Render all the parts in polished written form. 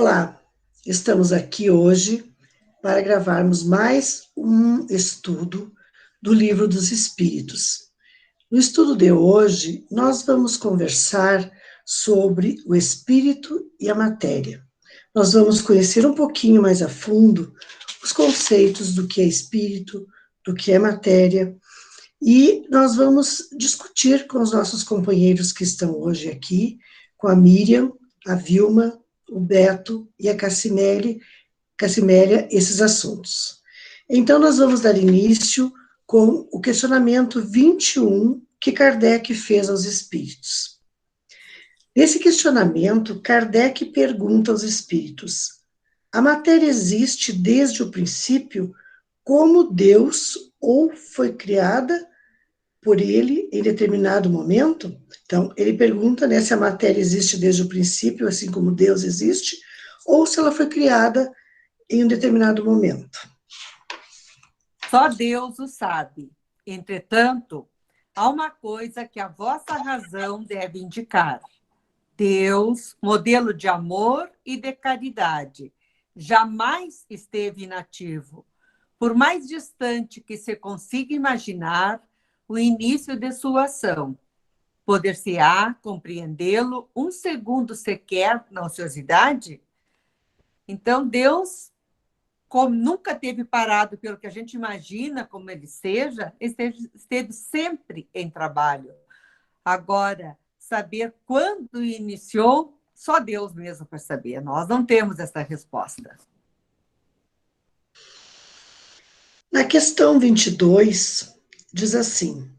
Olá, estamos aqui hoje para gravarmos mais um estudo do Livro dos Espíritos. No estudo de hoje, nós vamos conversar sobre o espírito e a matéria. Nós vamos conhecer um pouquinho mais a fundo os conceitos do que é espírito, do que é matéria, e nós vamos discutir com os nossos companheiros que estão hoje aqui, com a Miriam, a Vilma, o Beto e a Cassimélia, esses assuntos. Então, nós vamos dar início com o questionamento 21 que Kardec fez aos espíritos. Nesse questionamento, Kardec pergunta aos espíritos: a matéria existe desde o princípio como Deus ou foi criada por ele em determinado momento? Então, ele pergunta, né, se a matéria existe desde o princípio, assim como Deus existe, ou se ela foi criada em um determinado momento. Só Deus o sabe. Entretanto, há uma coisa que a vossa razão deve indicar. Deus, modelo de amor e de caridade, jamais esteve inativo. Por mais distante que se consiga imaginar o início de sua ação, poder-se-á compreendê-lo um segundo sequer na ociosidade? Então, Deus, como nunca teve parado pelo que a gente imagina como ele seja, esteve sempre em trabalho. Agora, saber quando iniciou, só Deus mesmo para saber. Nós não temos essa resposta. Na questão 22, diz assim: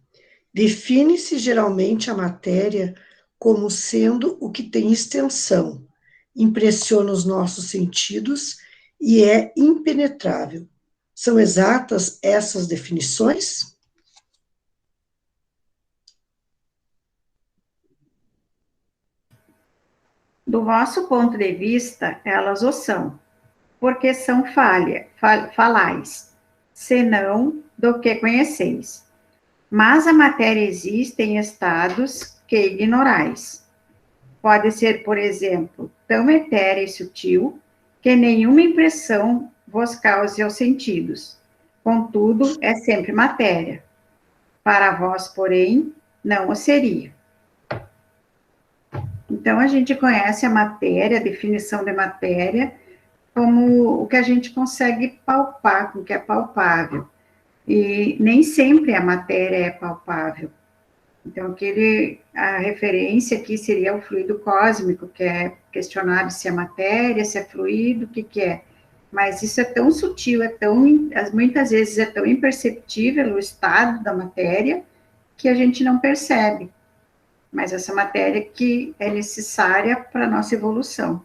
define-se geralmente a matéria como sendo o que tem extensão, impressiona os nossos sentidos e é impenetrável. São exatas essas definições? Do vosso ponto de vista, elas o são, porque são falais, senão do que conheceis. Mas a matéria existe em estados que ignorais. Pode ser, por exemplo, tão etérea e sutil que nenhuma impressão vos cause aos sentidos. Contudo, é sempre matéria. Para vós, porém, não o seria. Então, a gente conhece a matéria, a definição de matéria, como o que a gente consegue palpar, com o que é palpável. E nem sempre a matéria é palpável. Então, a referência aqui seria o fluido cósmico, que é questionado se é matéria, se é fluido, o que é. Mas isso é tão sutil, muitas vezes é tão imperceptível o estado da matéria, que a gente não percebe. Mas essa matéria que é necessária para a nossa evolução.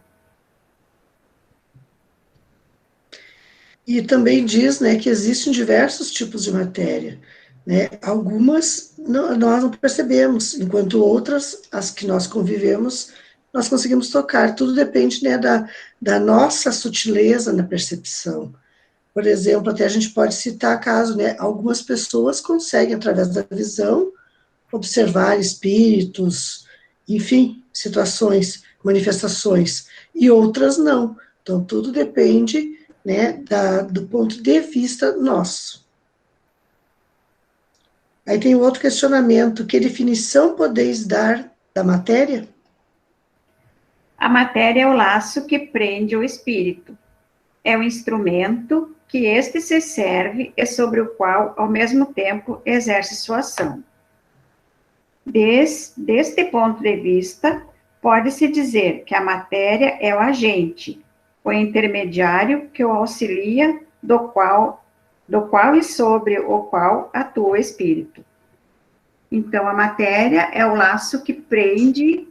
E também diz, né, que existem diversos tipos de matéria, né? Algumas nós não percebemos, enquanto outras, as que nós convivemos, nós conseguimos tocar. Tudo depende, né, da nossa sutileza na percepção. Por exemplo, até a gente pode citar caso, né, algumas pessoas conseguem, através da visão, observar espíritos, enfim, situações, manifestações, e outras não. Então, tudo depende, né, do ponto de vista nosso. Aí tem outro questionamento: que definição podeis dar da matéria? A matéria é o laço que prende o espírito. É o instrumento que este se serve e sobre o qual, ao mesmo tempo, exerce sua ação. Deste ponto de vista, pode-se dizer que a matéria é o agente, o intermediário que o auxilia, do qual e sobre o qual atua o espírito. Então, a matéria é o laço que prende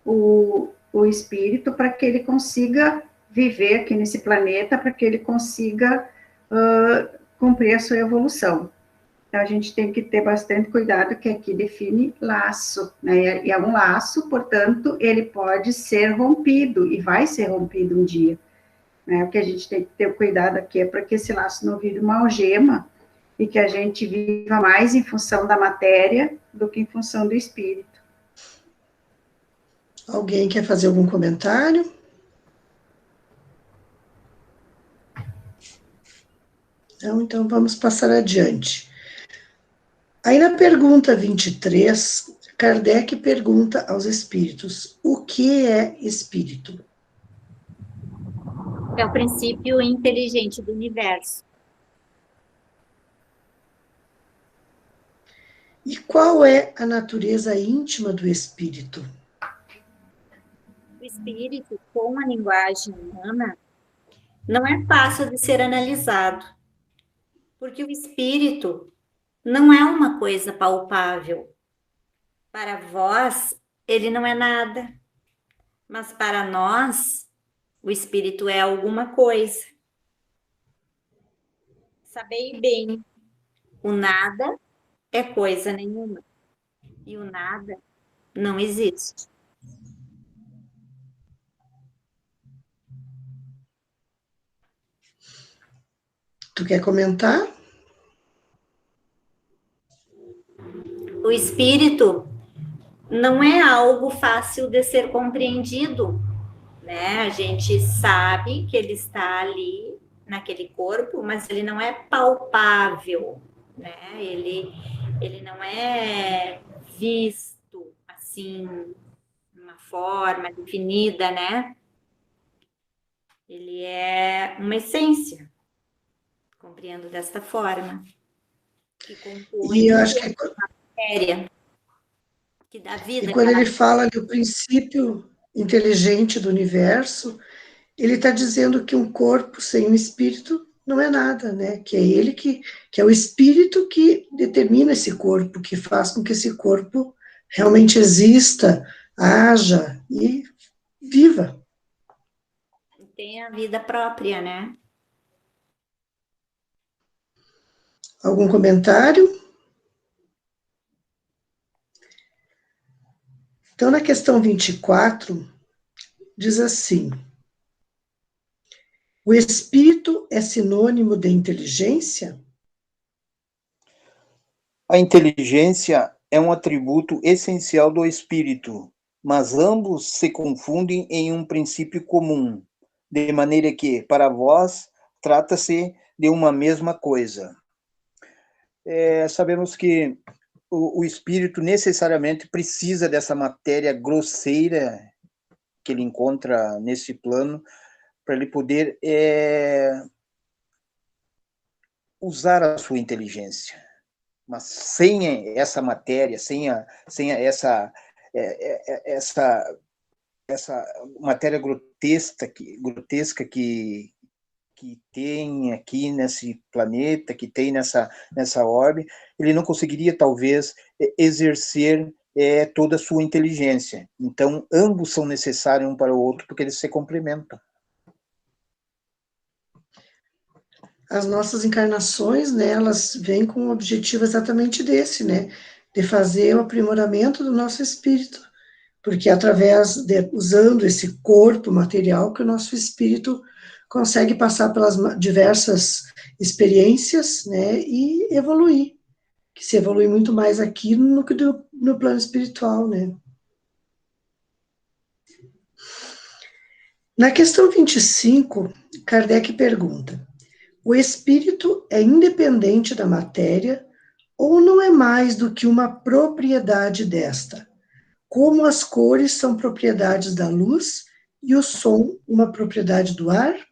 o espírito para que ele consiga viver aqui nesse planeta, para que ele consiga cumprir a sua evolução. Então, a gente tem que ter bastante cuidado, que aqui define laço, né? E é um laço, portanto, ele pode ser rompido, e vai ser rompido um dia. Né? O que a gente tem que ter cuidado aqui é para que esse laço não vire uma algema, e que a gente viva mais em função da matéria do que em função do espírito. Alguém quer fazer algum comentário? Não, então vamos passar adiante. Aí na pergunta 23, Kardec pergunta aos espíritos: o que é espírito? É o princípio inteligente do universo. E qual é a natureza íntima do espírito? O espírito, com a linguagem humana, não é fácil de ser analisado, porque o espírito não é uma coisa palpável. Para vós, ele não é nada, mas para nós, o espírito é alguma coisa. Sabei bem, o nada é coisa nenhuma, e o nada não existe. Tu quer comentar? O espírito não é algo fácil de ser compreendido, né? A gente sabe que ele está ali naquele corpo, mas ele não é palpável, né? Ele não é visto assim, de uma forma definida, né? Ele é uma essência, compreendo desta forma, que compõe E eu acho que a matéria, que dá vida. e quando ele fala do princípio inteligente do universo, ele está dizendo que um corpo sem um espírito não é nada, né? Que é ele que é o espírito que determina esse corpo, que faz com que esse corpo realmente exista, haja e viva. Tem a vida própria, né? Algum comentário? Então, na questão 24, diz assim: o espírito é sinônimo de inteligência? A inteligência é um atributo essencial do espírito, mas ambos se confundem em um princípio comum, de maneira que, para vós, trata-se de uma mesma coisa. Sabemos que o espírito necessariamente precisa dessa matéria grosseira que ele encontra nesse plano para ele poder usar a sua inteligência. Mas sem essa matéria, sem essa matéria grotesca que tem aqui nesse planeta, que tem nessa orbe, ele não conseguiria, talvez, exercer toda a sua inteligência. Então, ambos são necessários um para o outro, porque eles se complementam. As nossas encarnações, né, elas vêm com o objetivo exatamente desse, né, de fazer o aprimoramento do nosso espírito, porque usando esse corpo material, que o nosso espírito consegue passar pelas diversas experiências, né, e evoluir, que se evolui muito mais aqui no que no plano espiritual, né. Na questão 25, Kardec pergunta: o espírito é independente da matéria ou não é mais do que uma propriedade desta? Como as cores são propriedades da luz e o som uma propriedade do ar?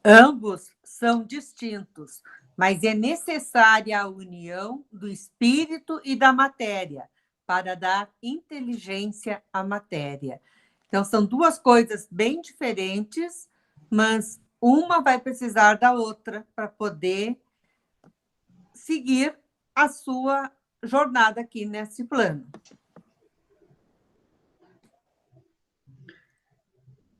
Ambos são distintos, mas é necessária a união do espírito e da matéria para dar inteligência à matéria. Então, são duas coisas bem diferentes, mas uma vai precisar da outra para poder seguir a sua jornada aqui nesse plano.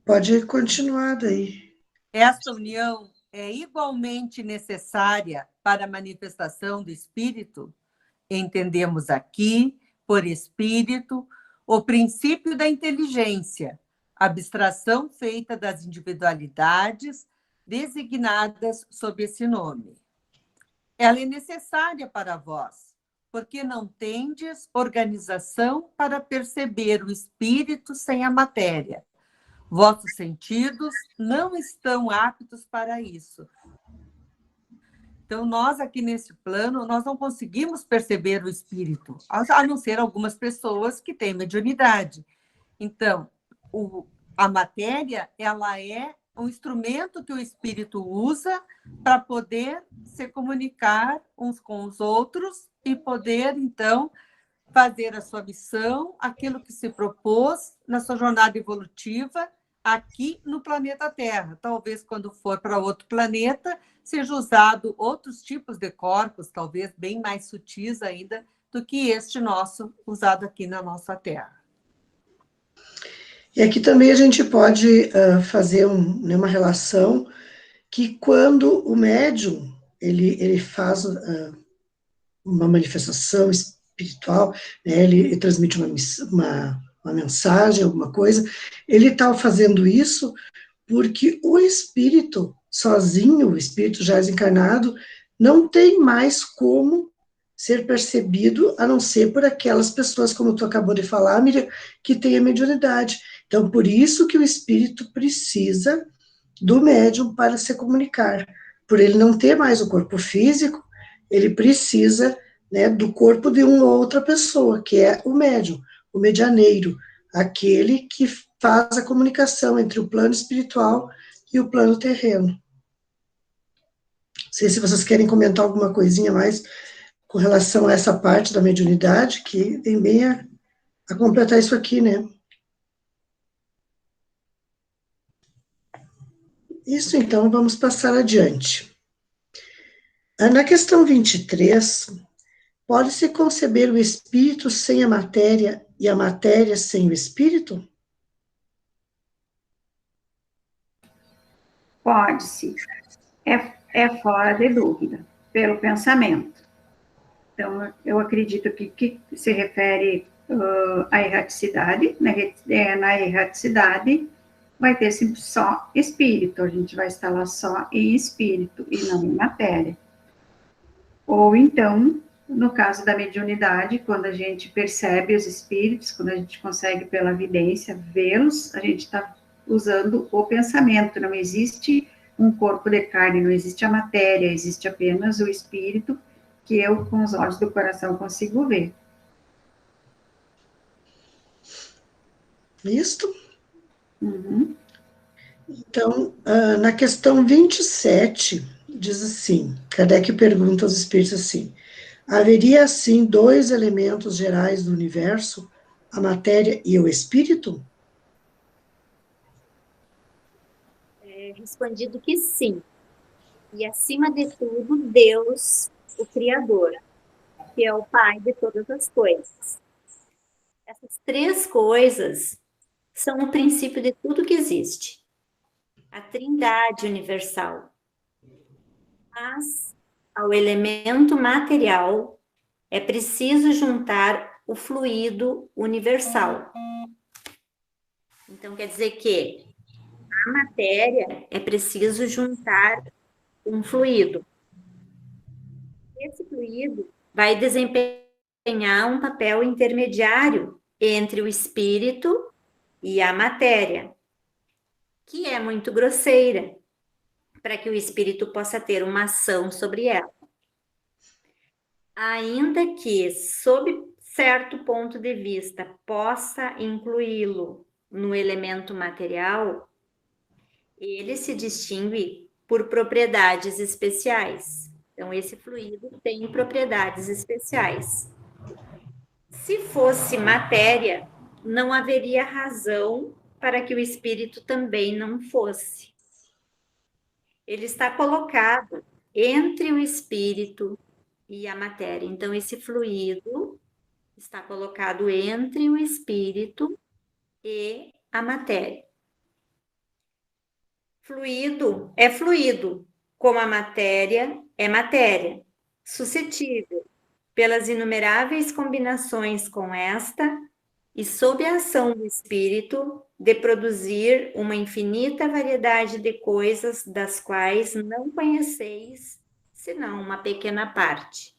Pode continuar daí. Esta união é igualmente necessária para a manifestação do espírito? Entendemos aqui, por espírito, o princípio da inteligência, abstração feita das individualidades designadas sob esse nome. Ela é necessária para vós, porque não tendes organização para perceber o espírito sem a matéria. Vossos sentidos não estão aptos para isso. Então, nós aqui nesse plano, nós não conseguimos perceber o espírito, a não ser algumas pessoas que têm mediunidade. Então, a matéria, ela é um instrumento que o espírito usa para poder se comunicar uns com os outros e poder, então, fazer a sua missão, aquilo que se propôs na sua jornada evolutiva aqui no planeta Terra. Talvez, quando for para outro planeta, seja usado outros tipos de corpos, talvez bem mais sutis ainda do que este nosso, usado aqui na nossa Terra. E aqui também a gente pode fazer uma relação que quando o médium ele faz uma manifestação espiritual, né, ele transmite uma mensagem, alguma coisa, ele está fazendo isso porque o espírito sozinho, o espírito já desencarnado, não tem mais como ser percebido, a não ser por aquelas pessoas, como tu acabou de falar, Miriam, que têm a mediunidade. Então, por isso que o espírito precisa do médium para se comunicar. Por ele não ter mais o corpo físico, ele precisa, né, do corpo de uma outra pessoa, que é o médium, o medianeiro, aquele que faz a comunicação entre o plano espiritual e o plano terreno. Não sei se vocês querem comentar alguma coisinha mais com relação a essa parte da mediunidade, que vem bem a completar isso aqui, né? Isso, então, vamos passar adiante. Na questão 23, pode-se conceber o espírito sem a matéria e a matéria sem o espírito? Pode-se. É fora de dúvida, pelo pensamento. Então, eu acredito que se refere à erraticidade. Na erraticidade, vai ter só espírito, a gente vai estar lá só em espírito e não em matéria. Ou então, no caso da mediunidade, quando a gente percebe os espíritos, quando a gente consegue pela vidência vê-los, a gente está usando o pensamento, não existe um corpo de carne, não existe a matéria, existe apenas o espírito que eu, com os olhos do coração, consigo ver. Isto? Uhum. Então, na questão 27, diz assim, Kardec pergunta aos espíritos assim, haveria, assim, dois elementos gerais do universo, a matéria e o espírito? Respondido que sim. E, acima de tudo, Deus, o Criador, que é o Pai de todas as coisas. Essas três coisas são o princípio de tudo que existe. A Trindade universal. Mas, ao elemento material, é preciso juntar o fluido universal. Então, quer dizer que a matéria é preciso juntar um fluido. Esse fluido vai desempenhar um papel intermediário entre o espírito e a matéria, que é muito grosseira, para que o espírito possa ter uma ação sobre ela. Ainda que, sob certo ponto de vista, possa incluí-lo no elemento material, ele se distingue por propriedades especiais. Então, esse fluido tem propriedades especiais. Se fosse matéria, não haveria razão para que o espírito também não fosse. Ele está colocado entre o espírito e a matéria. Então, esse fluido está colocado entre o espírito e a matéria. Fluido é fluido, como a matéria é matéria, suscetível, pelas inumeráveis combinações com esta, e sob a ação do espírito, de produzir uma infinita variedade de coisas das quais não conheceis, senão uma pequena parte.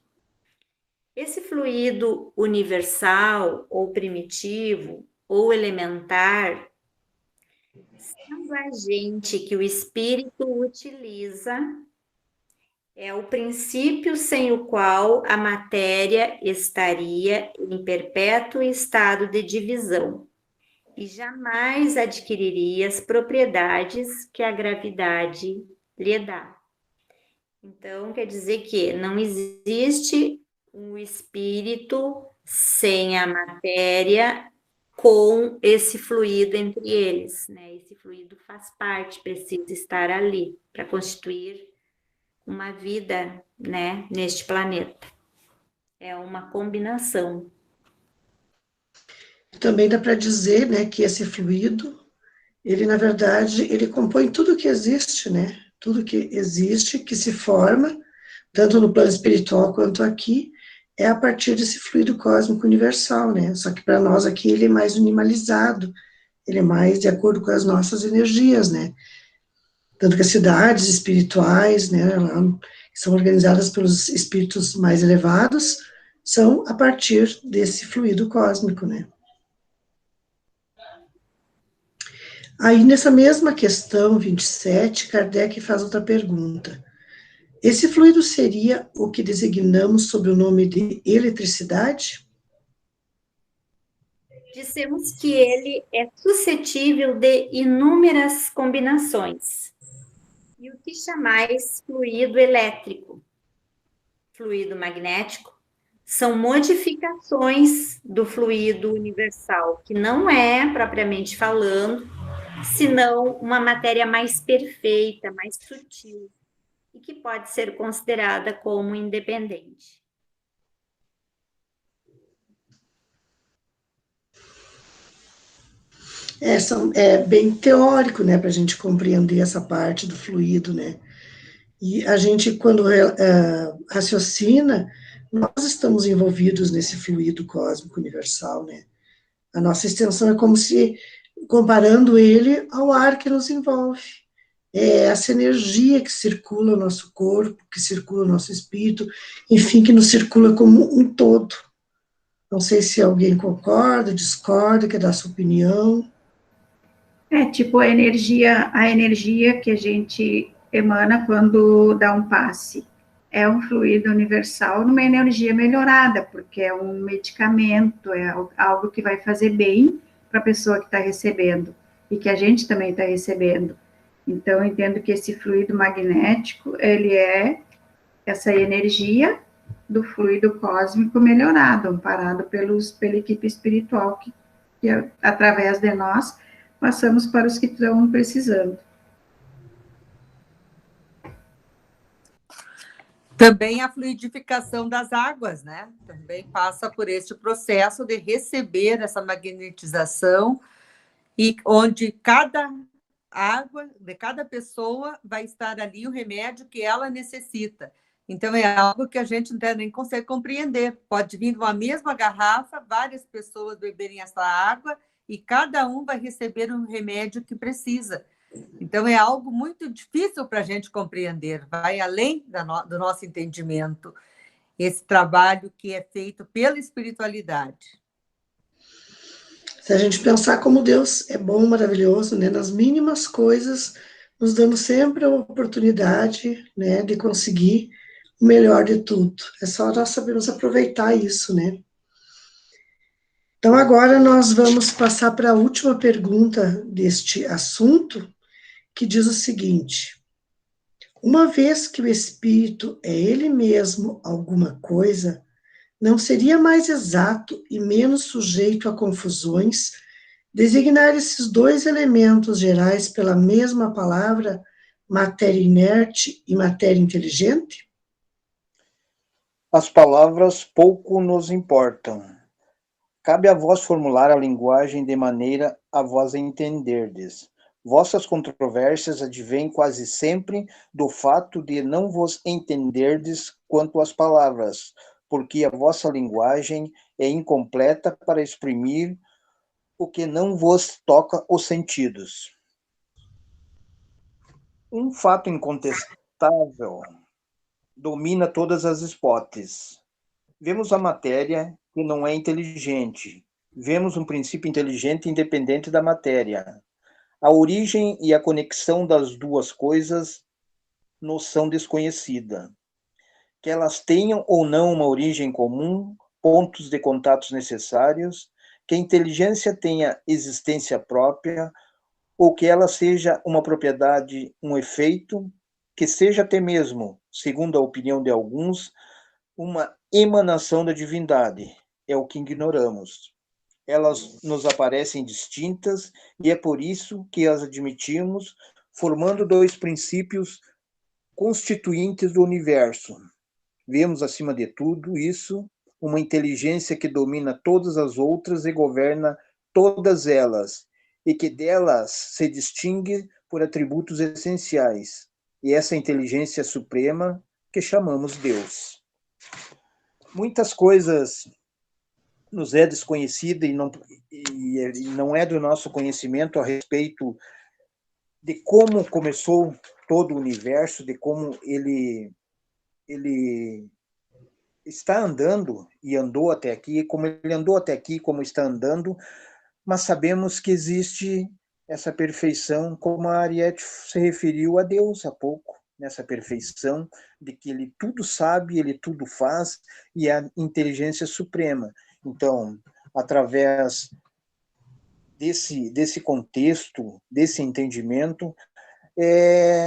Esse fluido universal, ou primitivo, ou elementar, sendo agente que o espírito utiliza, É o princípio sem o qual a matéria estaria em perpétuo estado de divisão e jamais adquiriria as propriedades que a gravidade lhe dá. Então, quer dizer que não existe um espírito sem a matéria com esse fluido entre eles, né? Esse fluido faz parte, precisa estar ali para constituir uma vida, né, neste planeta. É uma combinação. Também dá para dizer, né, que esse fluido, ele, na verdade, ele compõe tudo que existe, né? Tudo que existe, que se forma, tanto no plano espiritual quanto aqui, é a partir desse fluido cósmico universal, né? Só que para nós aqui ele é mais minimalizado, ele é mais de acordo com as nossas energias, né? Tanto que as cidades espirituais, né, lá, que são organizadas pelos espíritos mais elevados, são a partir desse fluido cósmico, né? Aí, nessa mesma questão 27, Kardec faz outra pergunta. Esse fluido seria o que designamos sob o nome de eletricidade? Dissemos que ele é suscetível de inúmeras combinações. E o que chamais fluido elétrico, fluido magnético, são modificações do fluido universal, que não é, propriamente falando, senão uma matéria mais perfeita, mais sutil, e que pode ser considerada como independente. É bem teórico, né, para a gente compreender essa parte do fluido, né? E a gente, quando raciocina, nós estamos envolvidos nesse fluido cósmico universal, né? A nossa extensão é como se, comparando ele ao ar que nos envolve. É essa energia que circula o nosso corpo, que circula o nosso espírito, enfim, que nos circula como um todo. Não sei se alguém concorda, discorda, quer dar sua opinião. É tipo a energia que a gente emana quando dá um passe. É um fluido universal numa energia melhorada, porque é um medicamento, é algo que vai fazer bem para a pessoa que está recebendo e que a gente também está recebendo. Então, eu entendo que esse fluido magnético, ele é essa energia do fluido cósmico melhorado, amparado pela equipe espiritual que através de nós, passamos para os que estão precisando. Também a fluidificação das águas, né? Também passa por este processo de receber essa magnetização e onde cada água de cada pessoa vai estar ali o remédio que ela necessita. Então, é algo que a gente nem consegue compreender. Pode vir de uma mesma garrafa, várias pessoas beberem essa água e cada um vai receber um remédio que precisa. Então, é algo muito difícil para a gente compreender, vai além do nosso entendimento, esse trabalho que é feito pela espiritualidade. Se a gente pensar como Deus é bom, maravilhoso, né, nas mínimas coisas, nos dando sempre a oportunidade, né, de conseguir o melhor de tudo. É só nós sabermos aproveitar isso, né? Então, agora nós vamos passar para a última pergunta deste assunto, que diz o seguinte: uma vez que o espírito é ele mesmo alguma coisa, não seria mais exato e menos sujeito a confusões designar esses dois elementos gerais pela mesma palavra, matéria inerte e matéria inteligente? As palavras pouco nos importam. Cabe a vós formular a linguagem de maneira a vós entenderdes. Vossas controvérsias advêm quase sempre do fato de não vos entenderdes quanto às palavras, porque a vossa linguagem é incompleta para exprimir o que não vos toca os sentidos. Um fato incontestável domina todas as hipóteses. Vemos a matéria que não é inteligente. Vemos um princípio inteligente independente da matéria. A origem e a conexão das duas coisas nos são desconhecida. que elas tenham ou não uma origem comum, pontos de contatos necessários, que a inteligência tenha existência própria, ou que ela seja uma propriedade, um efeito, que seja até mesmo, segundo a opinião de alguns, uma emanação da divindade. É o que ignoramos. Elas nos aparecem distintas e é por isso que as admitimos, formando dois princípios constituintes do universo. Vemos, acima de tudo isso, uma inteligência que domina todas as outras e governa todas elas, e que delas se distingue por atributos essenciais, e essa inteligência suprema que chamamos Deus. Muitas coisas nos é desconhecida e não é do nosso conhecimento a respeito de como começou todo o universo, de como ele está andando e andou até aqui, como ele andou até aqui, como está andando, mas sabemos que existe essa perfeição, como a Ariete se referiu a Deus há pouco, nessa perfeição de que ele tudo sabe, ele tudo faz, e a inteligência suprema. Então, através desse contexto, desse entendimento,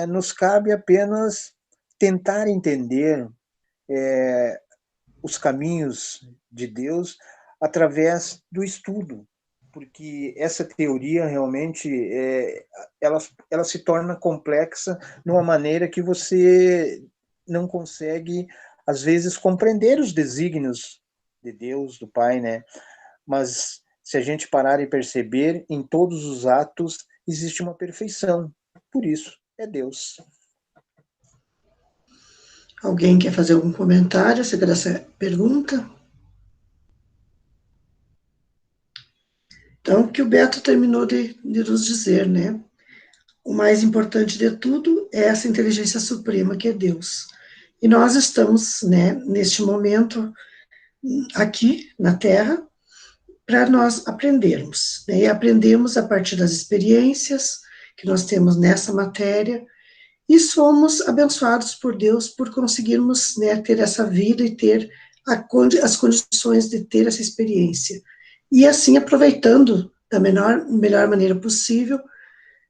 nos cabe apenas tentar entender os caminhos de Deus através do estudo, porque essa teoria realmente ela se torna complexa de uma maneira que você não consegue, às vezes, compreender os desígnios de Deus, do Pai, né? Mas se a gente parar e perceber, em todos os atos existe uma perfeição. Por isso, é Deus. Alguém quer fazer algum comentário sobre essa pergunta? Então, o que o Beto terminou de nos dizer, né? O mais importante de tudo é essa inteligência suprema que é Deus. E nós estamos, né, neste momento, aqui na Terra, para nós aprendermos, né? E aprendemos a partir das experiências que nós temos nessa matéria, e somos abençoados por Deus por conseguirmos, né, ter essa vida e ter as condições de ter essa experiência. E assim, aproveitando da melhor maneira possível,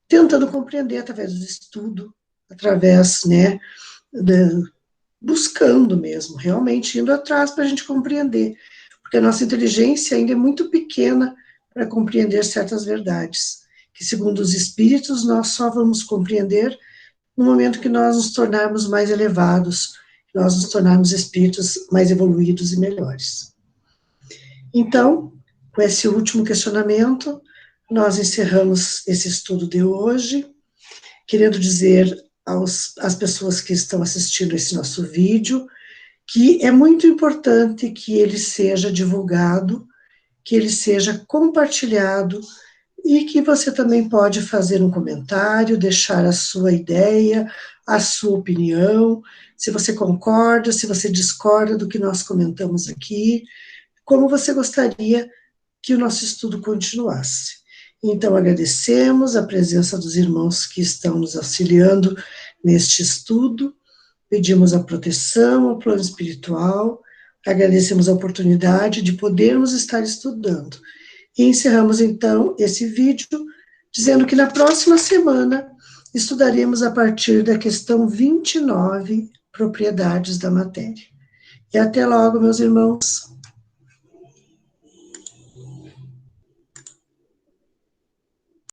tentando compreender através do estudo, através, né, buscando mesmo, realmente indo atrás para a gente compreender, porque a nossa inteligência ainda é muito pequena para compreender certas verdades, que segundo os espíritos nós só vamos compreender no momento que nós nos tornarmos mais elevados, nós nos tornarmos espíritos mais evoluídos e melhores. Então, com esse último questionamento, nós encerramos esse estudo de hoje, querendo dizer às pessoas que estão assistindo esse nosso vídeo, que é muito importante que ele seja divulgado, que ele seja compartilhado, e que você também pode fazer um comentário, deixar a sua ideia, a sua opinião, se você concorda, se você discorda do que nós comentamos aqui, como você gostaria que o nosso estudo continuasse. Então, agradecemos a presença dos irmãos que estão nos auxiliando neste estudo, pedimos a proteção ao plano espiritual, agradecemos a oportunidade de podermos estar estudando. E encerramos, então, esse vídeo, dizendo que na próxima semana estudaremos a partir da questão 29, propriedades da matéria. E até logo, meus irmãos.